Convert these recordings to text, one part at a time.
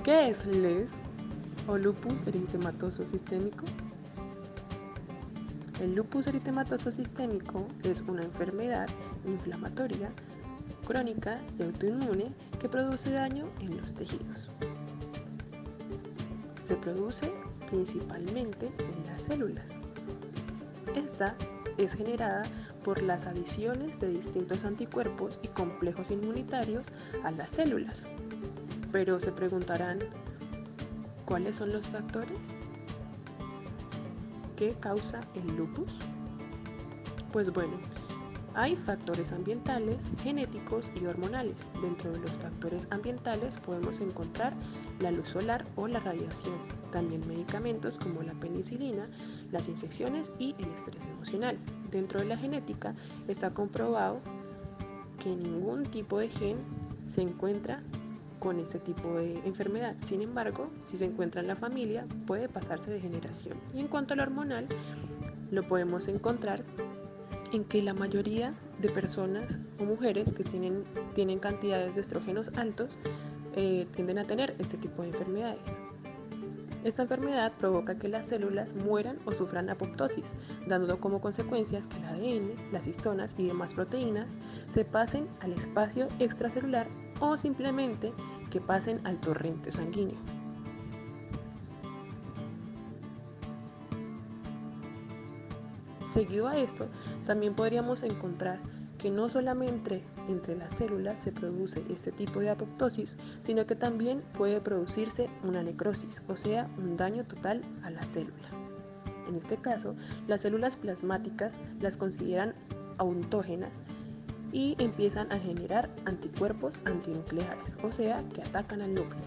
¿Qué es LES o lupus eritematoso sistémico? El lupus eritematoso sistémico es una enfermedad inflamatoria, crónica y autoinmune que produce daño en los tejidos. Se produce principalmente en las células. Esta es generada por las adiciones de distintos anticuerpos y complejos inmunitarios a las células. Pero se preguntarán, ¿cuáles son los factores que causa el lupus? Pues bueno, hay factores ambientales, genéticos y hormonales. Dentro de los factores ambientales podemos encontrar la luz solar o la radiación, también medicamentos como la penicilina, las infecciones y el estrés emocional. Dentro de la genética está comprobado que ningún tipo de gen se encuentra con este tipo de enfermedad. Sin embargo, si se encuentra en la familia, puede pasarse de generación. Y en cuanto al hormonal, lo podemos encontrar en que la mayoría de personas o mujeres que tienen cantidades de estrógenos altos tienden a tener este tipo de enfermedades. Esta enfermedad provoca que las células mueran o sufran apoptosis, dando como consecuencias que el ADN, las histonas y demás proteínas se pasen al espacio extracelular o simplemente que pasen al torrente sanguíneo. Seguido a esto, también podríamos encontrar que no solamente entre las células se produce este tipo de apoptosis, sino que también puede producirse una necrosis, o sea, un daño total a la célula. En este caso, las células plasmáticas las consideran autógenas y empiezan a generar anticuerpos antinucleares, o sea, que atacan al núcleo.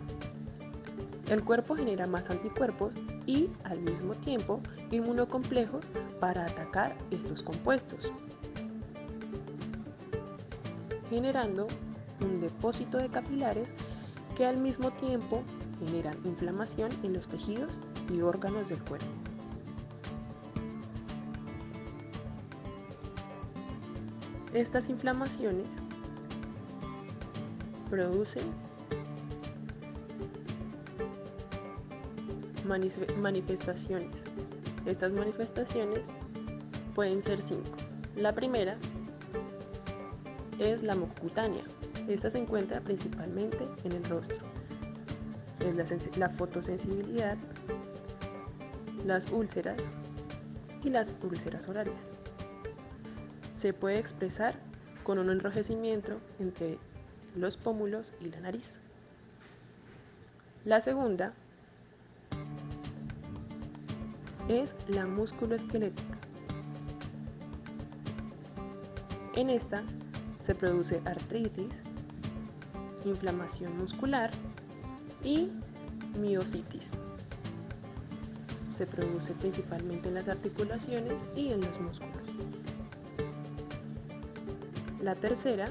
El cuerpo genera más anticuerpos y, al mismo tiempo, inmunocomplejos para atacar estos compuestos, generando un depósito de capilares que al mismo tiempo generan inflamación en los tejidos y órganos del cuerpo. Estas inflamaciones producen manifestaciones. Estas manifestaciones pueden ser 5. La primera es la mucocutánea. Esta se encuentra principalmente en el rostro. Es la fotosensibilidad, las úlceras y las úlceras orales. Se puede expresar con un enrojecimiento entre los pómulos y la nariz. La segunda es la musculoesquelética. En esta se produce artritis, inflamación muscular y miositis. Se produce principalmente en las articulaciones y en los músculos. La tercera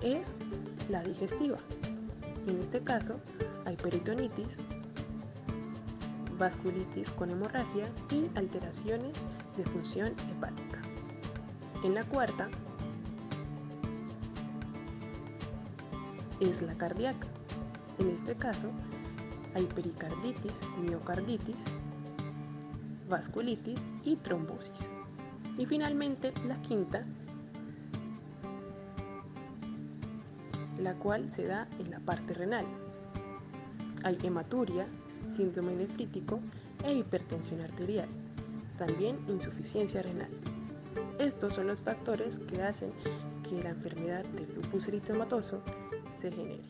es la digestiva. En este caso hay peritonitis, vasculitis con hemorragia y alteraciones de función hepática. En la cuarta es la cardíaca. En este caso hay pericarditis, miocarditis, vasculitis y trombosis. Y finalmente la quinta, la cual se da en la parte renal. Hay hematuria, síndrome nefrítico e hipertensión arterial. También insuficiencia renal. Estos son los factores que hacen que la enfermedad del lupus eritematoso se genere.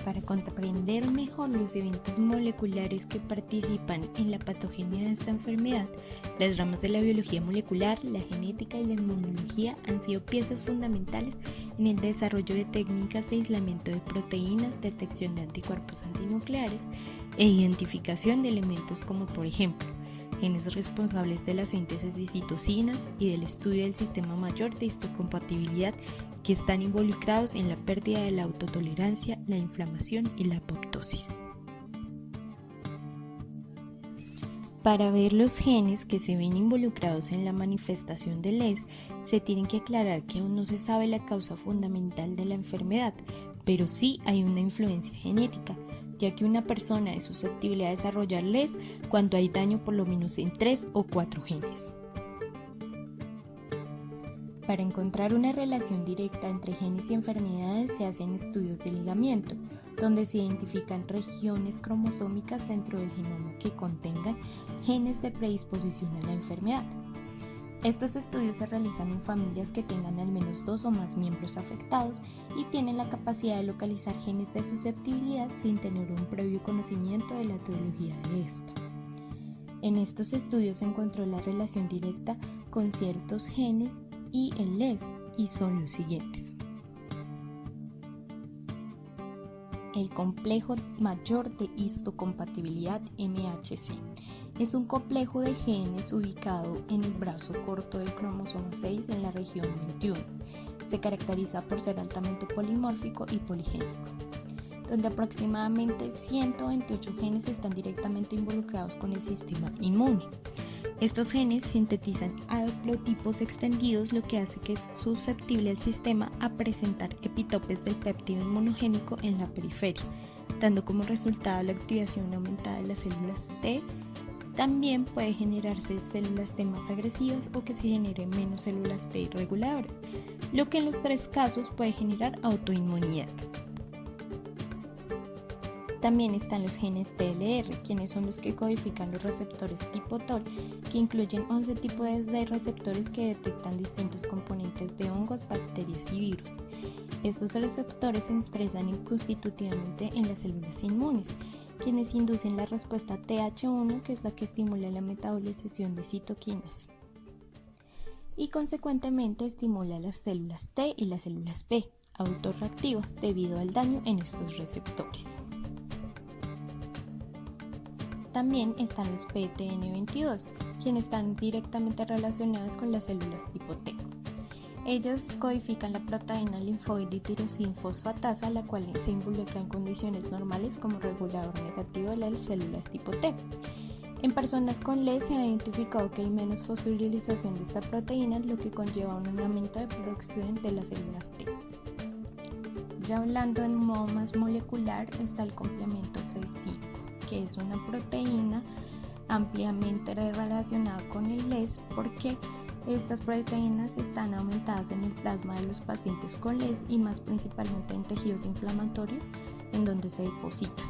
Para comprender mejor los eventos moleculares que participan en la patogenia de esta enfermedad, las ramas de la biología molecular, la genética y la inmunología han sido piezas fundamentales en el desarrollo de técnicas de aislamiento de proteínas, detección de anticuerpos antinucleares e identificación de elementos como, por ejemplo, genes responsables de la síntesis de citocinas y del estudio del sistema mayor de histocompatibilidad que están involucrados en la pérdida de la autotolerancia, la inflamación y la apoptosis. Para ver los genes que se ven involucrados en la manifestación de LES, se tiene que aclarar que aún no se sabe la causa fundamental de la enfermedad, pero sí hay una influencia genética, ya que una persona es susceptible a desarrollar LES cuando hay daño por lo menos en 3 o 4 genes. Para encontrar una relación directa entre genes y enfermedades se hacen estudios de ligamiento, donde se identifican regiones cromosómicas dentro del genoma que contengan genes de predisposición a la enfermedad. Estos estudios se realizan en familias que tengan al menos 2 o más miembros afectados y tienen la capacidad de localizar genes de susceptibilidad sin tener un previo conocimiento de la etiología de esta. En estos estudios se encontró la relación directa con ciertos genes y el LES, y son los siguientes. El complejo mayor de histocompatibilidad MHC es un complejo de genes ubicado en el brazo corto del cromosoma 6 en la región 21. Se caracteriza por ser altamente polimórfico y poligénico, donde aproximadamente 128 genes están directamente involucrados con el sistema inmune. Estos genes sintetizan haplotipos extendidos, lo que hace que es susceptible el sistema a presentar epitopes del péptido inmunogénico en la periferia, dando como resultado la activación aumentada de las células T. También puede generarse células T más agresivas o que se generen menos células T reguladoras, lo que en los 3 casos puede generar autoinmunidad. También están los genes TLR, quienes son los que codifican los receptores tipo TOL, que incluyen 11 tipos de receptores que detectan distintos componentes de hongos, bacterias y virus. Estos receptores se expresan constitutivamente en las células inmunes, quienes inducen la respuesta TH1, que es la que estimula la metabolización de citoquinas, y consecuentemente estimula las células T y las células B, autorreactivas debido al daño en estos receptores. También están los PTN22, quienes están directamente relacionados con las células tipo T. Ellos codifican la proteína linfoide tirosina fosfatasa, la cual se involucra en condiciones normales como regulador negativo de las células tipo T. En personas con LES se ha identificado que hay menos fosforilización de esta proteína, lo que conlleva un aumento de producción de las células T. Ya hablando en modo más molecular está el complemento C5, que es una proteína ampliamente relacionada con el LES porque estas proteínas están aumentadas en el plasma de los pacientes con LES y más principalmente en tejidos inflamatorios en donde se deposita.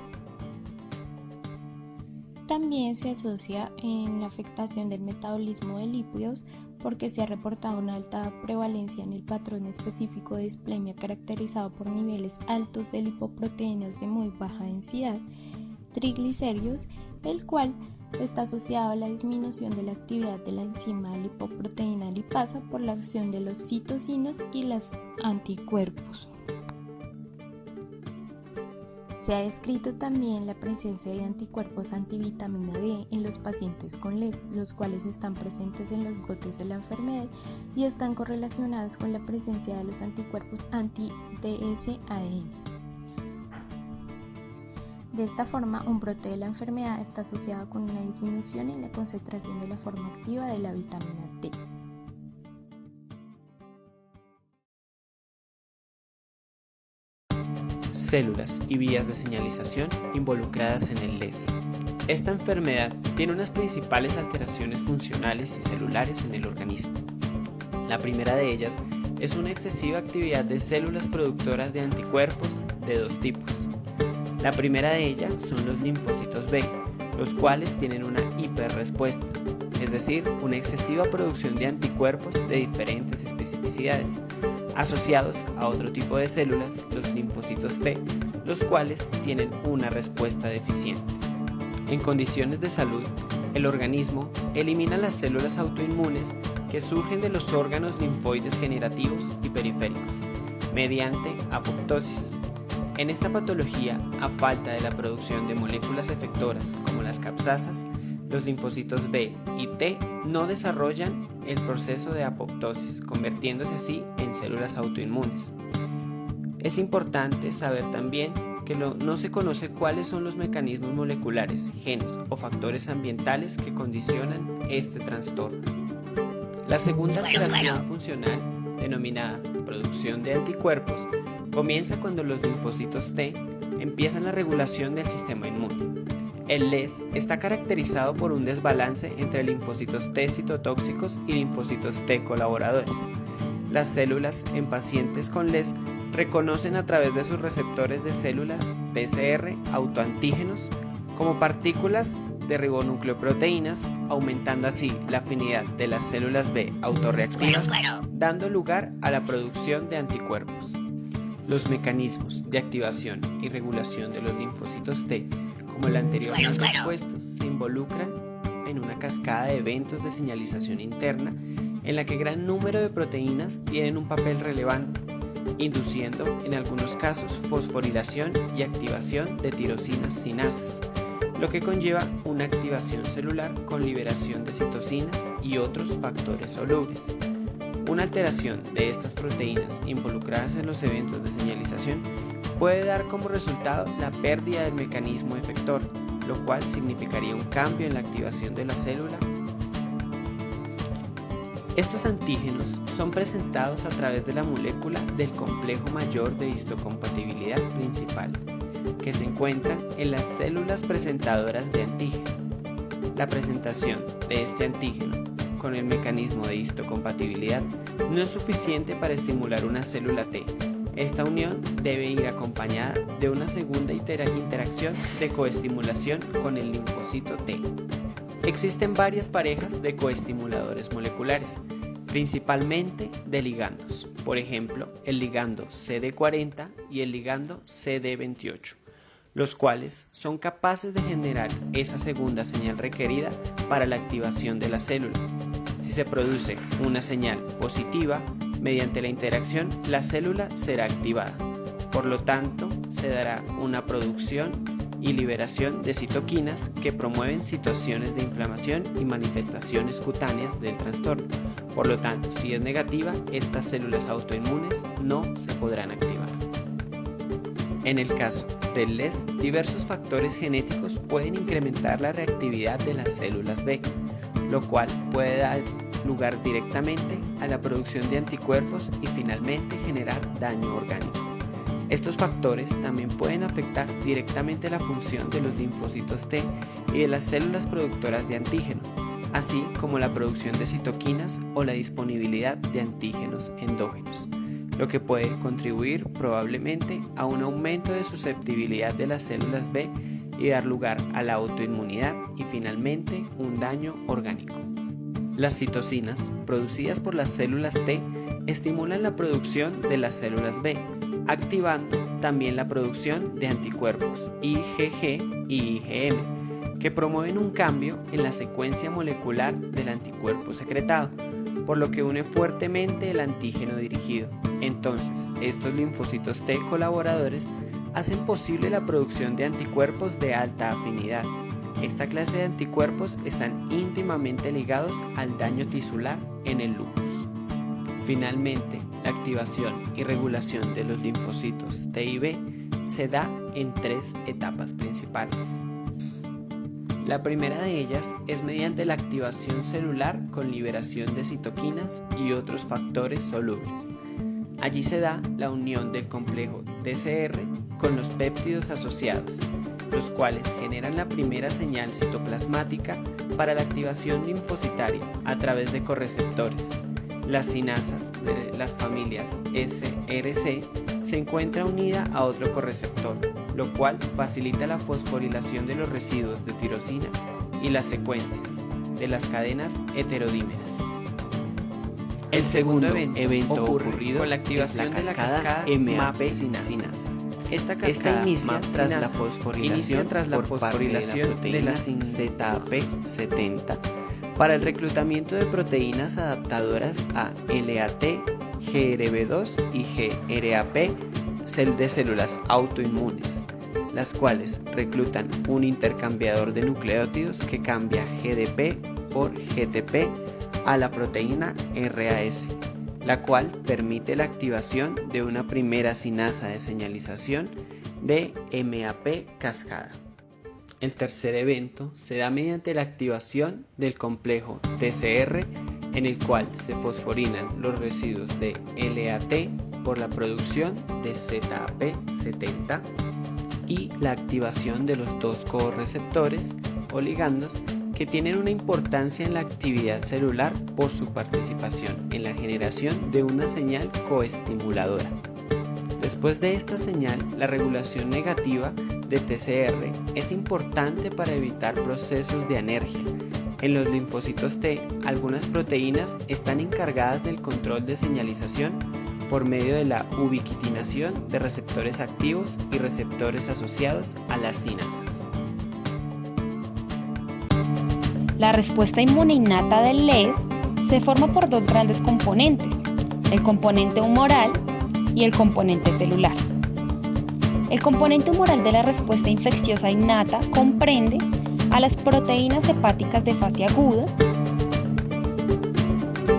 También se asocia en la afectación del metabolismo de lípidos porque se ha reportado una alta prevalencia en el patrón específico de displemia caracterizado por niveles altos de lipoproteínas de muy baja densidad, triglicéridos, el cual está asociado a la disminución de la actividad de la enzima lipoproteína lipasa por la acción de los citocinas y los anticuerpos. Se ha descrito también la presencia de anticuerpos antivitamina D en los pacientes con LES, los cuales están presentes en los brotes de la enfermedad y están correlacionados con la presencia de los anticuerpos anti-DSAN. De esta forma, un brote de la enfermedad está asociado con una disminución en la concentración de la forma activa de la vitamina D. Células y vías de señalización involucradas en el LES. Esta enfermedad tiene unas principales alteraciones funcionales y celulares en el organismo. La primera de ellas es una excesiva actividad de células productoras de anticuerpos de 2 tipos. La primera de ellas son los linfocitos B, los cuales tienen una hiperrespuesta, es decir, una excesiva producción de anticuerpos de diferentes especificidades, asociados a otro tipo de células, los linfocitos T, los cuales tienen una respuesta deficiente. En condiciones de salud, el organismo elimina las células autoinmunes que surgen de los órganos linfoides generativos y periféricos, mediante apoptosis. En esta patología, a falta de la producción de moléculas efectoras como las capsasas, Los linfocitos B y T no desarrollan el proceso de apoptosis, convirtiéndose así en células autoinmunes. Es importante saber también que no se conoce cuáles son los mecanismos moleculares, genes o factores ambientales que condicionan este trastorno. La segunda alteración funcional, denominada producción de anticuerpos, comienza cuando los linfocitos T empiezan la regulación del sistema inmune. El LES está caracterizado por un desbalance entre linfocitos T citotóxicos y linfocitos T colaboradores. Las células en pacientes con LES reconocen a través de sus receptores de células TCR autoantígenos como partículas de ribonucleoproteínas, aumentando así la afinidad de las células B autorreactivas, dando lugar a la producción de anticuerpos. Los mecanismos de activación y regulación de los linfocitos T, como el anteriormente expuesto, se involucran en una cascada de eventos de señalización interna en la que gran número de proteínas tienen un papel relevante, induciendo en algunos casos fosforilación y activación de tirosinas sinasas, lo que conlleva una activación celular con liberación de citocinas y otros factores solubles. Una alteración de estas proteínas involucradas en los eventos de señalización puede dar como resultado la pérdida del mecanismo efector, lo cual significaría un cambio en la activación de la célula. Estos antígenos son presentados a través de la molécula del complejo mayor de histocompatibilidad principal, que se encuentran en las células presentadoras de antígeno. La presentación de este antígeno con el mecanismo de histocompatibilidad no es suficiente para estimular una célula T. Esta unión debe ir acompañada de una segunda interacción de coestimulación con el linfocito T. Existen varias parejas de coestimuladores moleculares, principalmente de ligandos, por ejemplo, el ligando CD40 y el ligando CD28, los cuales son capaces de generar esa segunda señal requerida para la activación de la célula. Si se produce una señal positiva, mediante la interacción, la célula será activada. Por lo tanto, se dará una producción y liberación de citoquinas que promueven situaciones de inflamación y manifestaciones cutáneas del trastorno. Por lo tanto, si es negativa, estas células autoinmunes no se podrán activar. En el caso del LES, diversos factores genéticos pueden incrementar la reactividad de las células B, lo cual puede dar lugar directamente a la producción de anticuerpos y finalmente generar daño orgánico. Estos factores también pueden afectar directamente la función de los linfocitos T y de las células productoras de antígeno, así como la producción de citoquinas o la disponibilidad de antígenos endógenos, lo que puede contribuir probablemente a un aumento de susceptibilidad de las células B y dar lugar a la autoinmunidad y finalmente un daño orgánico. Las citocinas, producidas por las células T, estimulan la producción de las células B, activando también la producción de anticuerpos IgG y IgM, que promueven un cambio en la secuencia molecular del anticuerpo secretado, por lo que une fuertemente el antígeno dirigido. Entonces, estos linfocitos T colaboradores hacen posible la producción de anticuerpos de alta afinidad. Esta clase de anticuerpos están íntimamente ligados al daño tisular en el lupus. Finalmente, la activación y regulación de los linfocitos T y B se da en 3 etapas principales. La primera de ellas es mediante la activación celular con liberación de citoquinas y otros factores solubles. Allí se da la unión del complejo TCR con los péptidos asociados, los cuales generan la primera señal citoplasmática para la activación linfocitaria a través de correceptores. Las sinasas de las familias SRC se encuentra unida a otro correceptor, lo cual facilita la fosforilación de los residuos de tirosina y las secuencias de las cadenas heterodímeras. El segundo evento ocurrido con la activación de la cascada MAP-sinasa. Esta cascada inicia tras la fosforilación de la ZAP70 para el reclutamiento de proteínas adaptadoras a LAT, GRB2 y GRAP de células autoinmunes. las cuales reclutan un intercambiador de nucleótidos que cambia GDP por GTP a la proteína RAS, la cual permite la activación de una primera sinasa de señalización de MAP cascada. El tercer evento se da mediante la activación del complejo TCR, en el cual se fosforinan los residuos de LAT por la producción de ZAP70 y la activación de los dos coreceptores o ligandos que tienen una importancia en la actividad celular por su participación en la generación de una señal coestimuladora. Después de esta señal, la regulación negativa de TCR es importante para evitar procesos de anergia. En los linfocitos T, algunas proteínas están encargadas del control de señalización por medio de la ubiquitinación de receptores activos y receptores asociados a las sinasas. La respuesta inmune innata del LES se forma por dos grandes componentes, el componente humoral y el componente celular. El componente humoral de la respuesta infecciosa innata comprende a las proteínas hepáticas de fase aguda,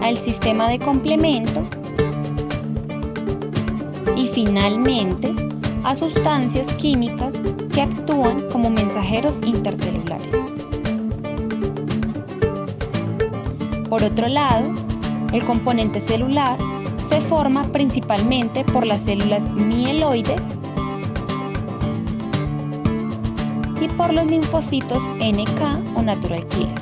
al sistema de complemento y finalmente a sustancias químicas que actúan como mensajeros intercelulares. Por otro lado, el componente celular se forma principalmente por las células mieloides y por los linfocitos NK o natural killer.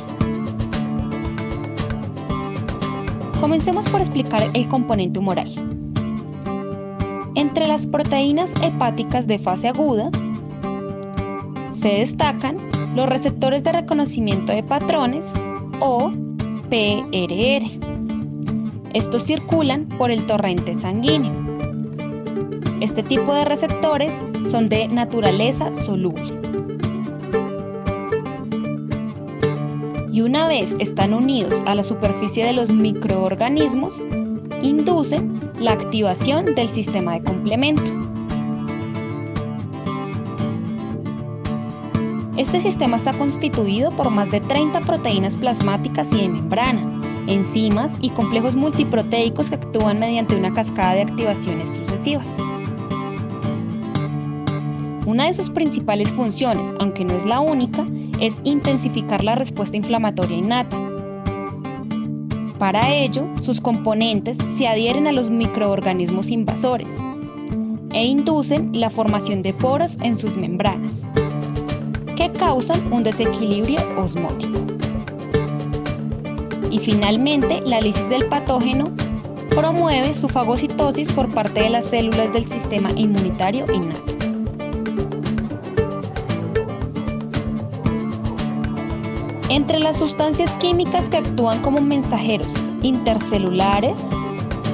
Comencemos por explicar el componente humoral. Entre las proteínas hepáticas de fase aguda se destacan los receptores de reconocimiento de patrones o PRR. Estos circulan por el torrente sanguíneo. Este tipo de receptores son de naturaleza soluble. Y una vez están unidos a la superficie de los microorganismos, inducen la activación del sistema de complemento. Este sistema está constituido por más de 30 proteínas plasmáticas y de membrana, enzimas y complejos multiproteicos que actúan mediante una cascada de activaciones sucesivas. Una de sus principales funciones, aunque no es la única, es intensificar la respuesta inflamatoria innata. Para ello, sus componentes se adhieren a los microorganismos invasores e inducen la formación de poros en sus membranas, que causan un desequilibrio osmótico. Y finalmente, la lisis del patógeno promueve su fagocitosis por parte de las células del sistema inmunitario innato. Entre las sustancias químicas que actúan como mensajeros intercelulares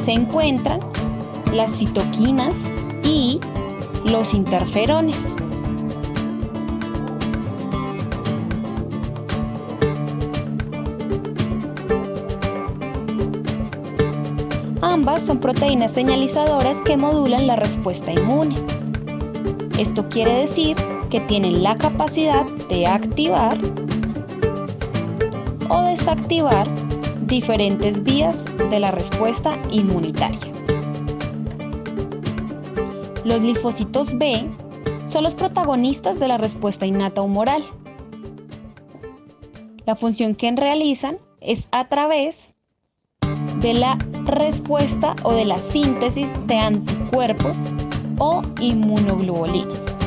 se encuentran las citoquinas y los interferones. Ambas son proteínas señalizadoras que modulan la respuesta inmune. Esto quiere decir que tienen la capacidad de activar o desactivar diferentes vías de la respuesta inmunitaria. Los linfocitos B son los protagonistas de la respuesta innata humoral. La función que realizan es a través de la respuesta o de la síntesis de anticuerpos o inmunoglobulinas.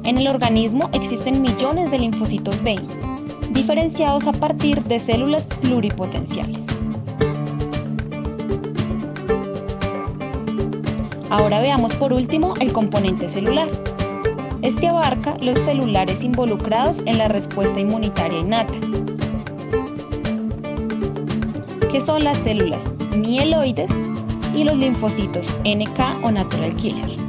En el organismo existen millones de linfocitos B, diferenciados a partir de células pluripotenciales. Ahora veamos por último el componente celular. Este abarca los celulares involucrados en la respuesta inmunitaria innata, que son las células mieloides y los linfocitos NK o natural killer.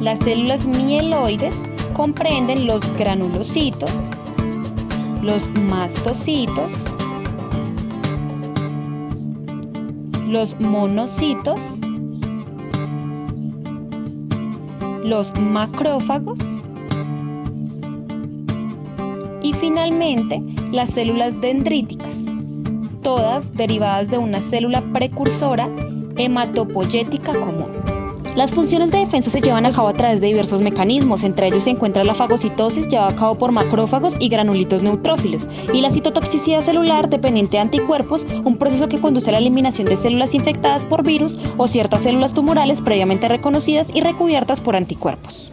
Las células mieloides comprenden los granulocitos, los mastocitos, los monocitos, los macrófagos y finalmente las células dendríticas, todas derivadas de una célula precursora hematopoyética común. Las funciones de defensa se llevan a cabo a través de diversos mecanismos, entre ellos se encuentra la fagocitosis llevada a cabo por macrófagos y granulitos neutrófilos, y la citotoxicidad celular dependiente de anticuerpos, un proceso que conduce a la eliminación de células infectadas por virus o ciertas células tumorales previamente reconocidas y recubiertas por anticuerpos.